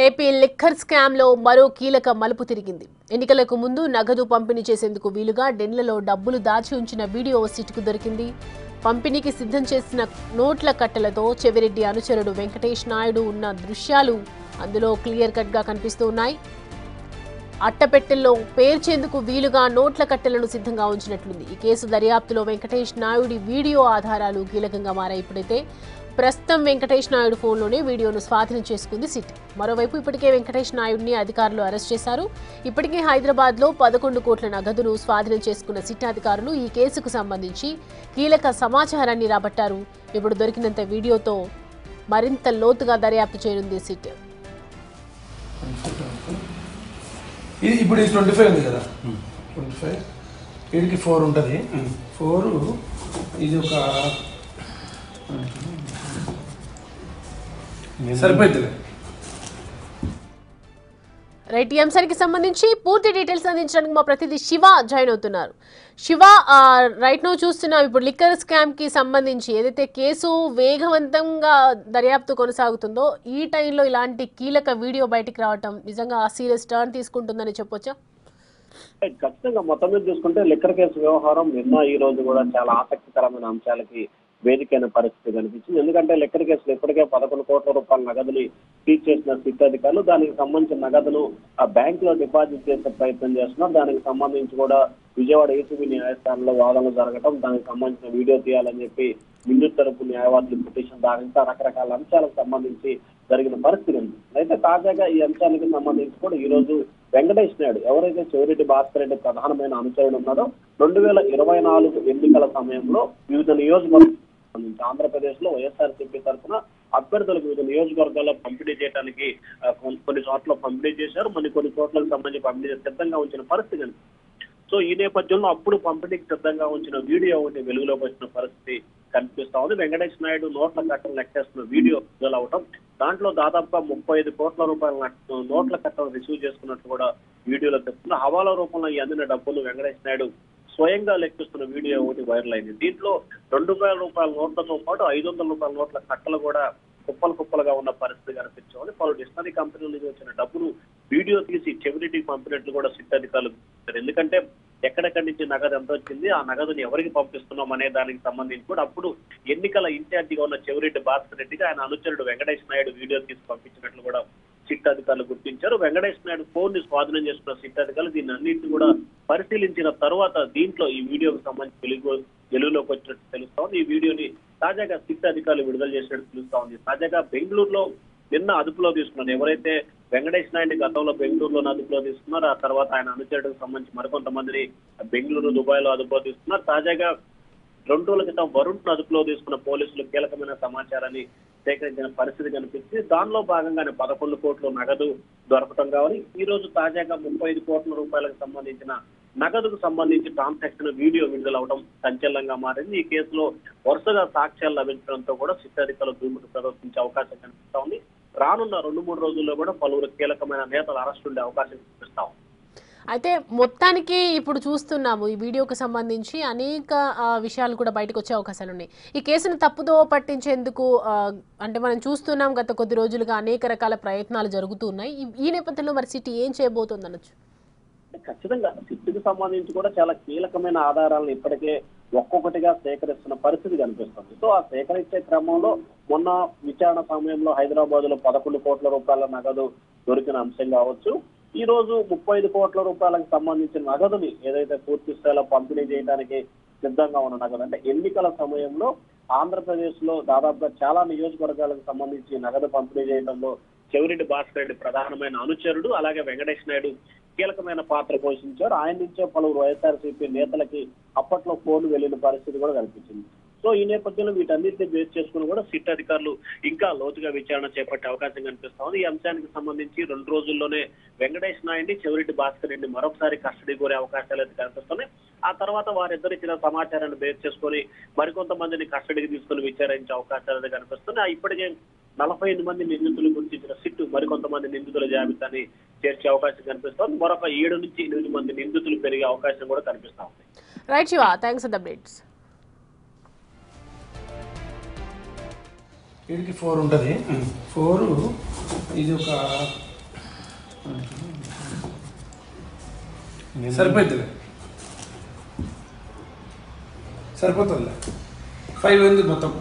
AP liquor scam లో మరో కీలక మలుపు తిరిగింది. ఎన్నికలకు ముందు నగదు పంపిణీ చేసేందుకు వీలుగా డెన్లలో డబ్బులు దాచి ఉంచిన వీడియో సిట్కు దొరికింది. పంపిణీకి సిద్ధం చేసిన నోట్ల కట్టలతో చెవిరెడ్డి అనుచరుడు వెంకటేష్ నాయుడు ఉన్న దృశ్యాలు అందులో క్లియర్ కట్ గా కనిపిస్తూ ఉన్నాయి. అట్టపెట్టెల్లో పేర్చేందుకు వీలుగా నోట్ల కట్టెలను సిద్ధంగా ఉంచినట్లుంది. ఈ కేసు దర్యాప్తులో వెంకటేష్ నాయుడి వీడియో ఆధారాలు కీలకంగా మారాయి. ఇప్పుడైతే ప్రస్తుతం వెంకటేష్ నాయుడు ఫోన్లోనే వీడియోను స్వాధీనం చేసుకుంది సిట్. మరోవైపు ఇప్పటికే వెంకటేష్ నాయుడిని అధికారులు అరెస్ట్ చేశారు. ఇప్పటికే హైదరాబాద్లో 11 కోట్ల నగదును స్వాధీనం చేసుకున్న సిట్ అధికారులు ఈ కేసుకు సంబంధించి కీలక సమాచారాన్ని రాబట్టారు. ఇప్పుడు దొరికినంత వీడియోతో మరింత లోతుగా దర్యాప్తు చేయనుంది సిట్. ఇప్పుడు 25 ఉంది కదా, 25 వీడికి 4 ఉంటుంది. 4 ఇది ఒక సరిపోతుంది. రైట్, ఈ అంశానికి సంబంధించి పూర్తి డీటెయిల్స్ అందించడానికి మా ప్రతినిధి శివ జాయిన్ అవుతున్నారు. శివ, రైట్ నో చూస్తున్నాం ఇప్పుడు లిక్కర్ స్కామ్ కి సంబంధించి ఏదైతే కేసు వేగవంతంగా దర్యాప్తు కొనసాగుతుందో ఈ టైంలో ఇలాంటి కీలక వీడియో బయటికి రావటం నిజంగా సీరియస్ టర్న్ తీసుకుంటుందని చెప్పొచ్చా? ఖచ్చితంగా మొత్తం మీద చూసుకుంటే లిక్కర్ కేసు వ్యవహారం నిన్న ఈ రోజు కూడా చాలా ఆసక్తికరమైన అంశాలకి వేదికైన పరిస్థితి కనిపించింది. ఎందుకంటే లిక్కర్ కేసులో ఇప్పటికే 11 కోట్ల రూపాయల నగదుని సీజ్ చేసిన సిట్ అధికారులు దానికి సంబంధించిన నగదును ఆ బ్యాంక్ లో డిపాజిట్ చేసే ప్రయత్నం చేస్తున్నారు. దానికి సంబంధించి కూడా విజయవాడ ఏసీబీ న్యాయస్థానంలో వాదనలు జరగడం, దానికి సంబంధించిన వీడియో తీయాలని చెప్పి విద్యుత్ తరపు న్యాయవాదులు పిటిషన్ దానితో రకరకాల అంశాలకు సంబంధింంచి జరిగిన పరిస్థితి ఉంది. అయితే తాజాగా ఈ అంశానికి సంబంధించి కూడా ఈ రోజు వెంకటేష్ నాయుడు ఎవరైతే చెవిరెడ్డి భాస్కర్ రెడ్డి ప్రధానమైన అనుచరుడు ఉన్నారో 2024 ఎన్నికల సమయంలో వివిధ నియోజకవర్గాలు ఆంధ్రప్రదేశ్ లో వైఎస్ఆర్సీపీ తరఫున అభ్యర్థులకు వివిధ నియోజకవర్గాల్లో పంపిణీ చేయడానికి కొన్ని చోట్ల పంపిణీ చేశారు, కొన్ని చోట్లకు సంబంధించి పంపిణీ సిద్ధంగా ఉంచిన పరిస్థితి. సో ఈ నేపథ్యంలో అప్పుడు పంపిణీకి సిద్ధంగా ఉంచిన వీడియో ఒకటి వెలుగులోకి వచ్చిన పరిస్థితి కనిపిస్తా ఉంది. వెంకటేష్ నాయుడు నోట్ల కట్టలు లెక్కేస్తున్న వీడియో విడుదల అవటం, దాంట్లో దాదాపుగా 35 కోట్ల రూపాయల నోట్ల కట్టలు రిసీవ్ చేసుకున్నట్టు కూడా వీడియోలో తెస్తున్న హవాలా రూపంలో ఈ అందిన డబ్బులు వెంకటేష్ నాయుడు స్వయంగా లెక్కిస్తున్న వీడియో ఒకటి వైరల్ అయింది. దీంట్లో 2,000 రూపాయల నోట్లతో పాటు 500 రూపాయల నోట్ల కట్టలు కూడా కుప్పలుగా ఉన్న పరిస్థితి కనిపించామని పలు డిక్షనరీ కంపెనీల నుంచి వచ్చిన డబ్బును వీడియో తీసి చెవిరెడ్డికి పంపినట్లు కూడా సిట్ అధికారులు. ఎందుకంటే ఎక్కడెక్కడి నుంచి నగదు ఎంత వచ్చింది, ఆ నగదుని ఎవరికి పంపిస్తున్నాం అనే దానికి సంబంధించి కూడా అప్పుడు ఎన్నికల ఇన్ఛార్జిగా ఉన్న చెవిరెడ్డి భాస్కర్ రెడ్డికి ఆయన అనుచరుడు వెంకటేష్ నాయుడు వీడియో తీసి పంపించినట్లు కూడా సిట్ అధికారులు గుర్తించారు. వెంకటేష్ నాయుడు ఫోన్ ని స్వాధీనం చేసుకున్న సిట్ అధికారులు దీన్ని అన్నింటినీ కూడా పరిశీలించిన తర్వాత దీంట్లో ఈ వీడియోకి సంబంధించి వెలుగులోకి వచ్చినట్టు తెలుస్తా ఉంది. ఈ వీడియోని తాజాగా సిట్ అధికారులు విడుదల చేసినట్టు తెలుస్తా ఉంది. తాజాగా బెంగళూరులో నిన్న అదుపులో తీసుకున్నారు. ఎవరైతే వెంకటేష్ నాయుడు గతంలో బెంగళూరులో అదుపులో తీసుకున్నారు, ఆ తర్వాత ఆయన అనుచరుడికి సంబంధించి మరికొంతమందిని బెంగళూరు, దుబాయ్ లో అదుపులో తీసుకున్నారు. తాజాగా 2 రోజుల క్రితం వరుణ్ అదుపులో తీసుకున్న పోలీసులు కీలకమైన సమాచారాన్ని సేకరించిన పరిస్థితి కనిపిస్తుంది. దానిలో భాగంగానే 11 కోట్ల నగదు దొరకటం కావాలి. ఈ రోజు తాజాగా 35 కోట్ల రూపాయలకు సంబంధించిన నగదుకు సంబంధించి ట్రాన్సాక్షన్ వీడియో విడుదలవడం సంచలనంగా మారింది. ఈ కేసులో వరుసగా సాక్ష్యాలు లభించడంతో కూడా సిట్ అధికారులు దూకుడు ప్రదర్శించే అవకాశం కనిపిస్తా ఉంది. రానున్న 2-3 రోజుల్లో కూడా పలువురు కీలకమైన నేతలు అరెస్ట్ ఉండే అవకాశం కనిపిస్తా ఉంది. అయితే మొత్తానికి ఇప్పుడు చూస్తున్నాము ఈ వీడియోకి సంబంధించి అనేక విషయాలు కూడా బయటకు వచ్చే అవకాశాలు ఉన్నాయి. ఈ కేసును తప్పుదో పట్టించేందుకు అంటే మనం చూస్తున్నాం గత కొద్ది రోజులుగా అనేక రకాల ప్రయత్నాలు జరుగుతూ ఉన్నాయి. ఈ నేపథ్యంలో మరి సిటీ ఏం చేయబోతుంది అనొచ్చు? ఖచ్చితంగా సిట్కి సంబంధించి కూడా చాలా కీలకమైన ఆధారాలను ఇప్పటికే ఒక్కొక్కటిగా సేకరిస్తున్న పరిస్థితి కనిపిస్తుంది. సో ఆ సేకరించే క్రమంలో మొన్న విచారణ సమయంలో హైదరాబాద్ లో 11 కోట్ల రూపాయల నగదు దొరికిన అంశం కావచ్చు, ఈ రోజు 35 కోట్ల రూపాయలకు సంబంధించిన నగదుని ఏదైతే పూర్తి స్థాయిలో పంపిణీ చేయడానికి సిద్ధంగా ఉన్న నగదు అంటే ఎన్నికల సమయంలో ఆంధ్రప్రదేశ్ లో దాదాపుగా చాలా నియోజకవర్గాలకు సంబంధించి నగదు పంపిణీ చేయడంలో చెవిరెడ్డి భాస్కర్ రెడ్డి ప్రధానమైన అనుచరుడు, అలాగే వెంకటేష్ నాయుడు కీలకమైన పాత్ర పోషించారు. ఆయన నుంచే పలువురు వైఎస్ఆర్సీపీ నేతలకి అప్పట్లో ఫోన్ వెళ్లిన పరిస్థితి కూడా కనిపించింది. సో ఈ నేపథ్యంలో వీటన్నిటిని బేస్ చేసుకుని కూడా సిట్ అధికారులు ఇంకా లోతుగా విచారణ చేపట్టే అవకాశం కనిపిస్తా ఉంది. ఈ అంశానికి సంబంధించి 2 రోజుల్లోనే వెంకటేష్ నాయుడిని చెవిరెడ్డి భాస్కర్ రెడ్డి మరొకసారి కస్టడీ కోరే అవకాశాలు అయితే కనిపిస్తున్నాయి. ఆ తర్వాత వారిద్దరు ఇచ్చిన సమాచారాన్ని బేస్ చేసుకుని మరికొంతమందిని కస్టడీకి తీసుకుని విచారించే అవకాశాలు అయితే కనిపిస్తున్నాయి. ఇప్పటికే 48 మంది నిందితులు గుర్తించిన సిట్టు మరికొంతమంది నిందితుల జాబితాని చేర్చే అవకాశం కనిపిస్తోంది. మరొక 7 నుంచి 8 మంది నిందితులు పెరిగే అవకాశం కూడా కనిపిస్తా ఉంది. Right Shiva, thanks for the updates. వీడికి 4 ఉంటుంది. 4 ఇది ఒక సరిపోతుందిలే, సరిపోతుందిలే 5 ఉంది మొత్తం.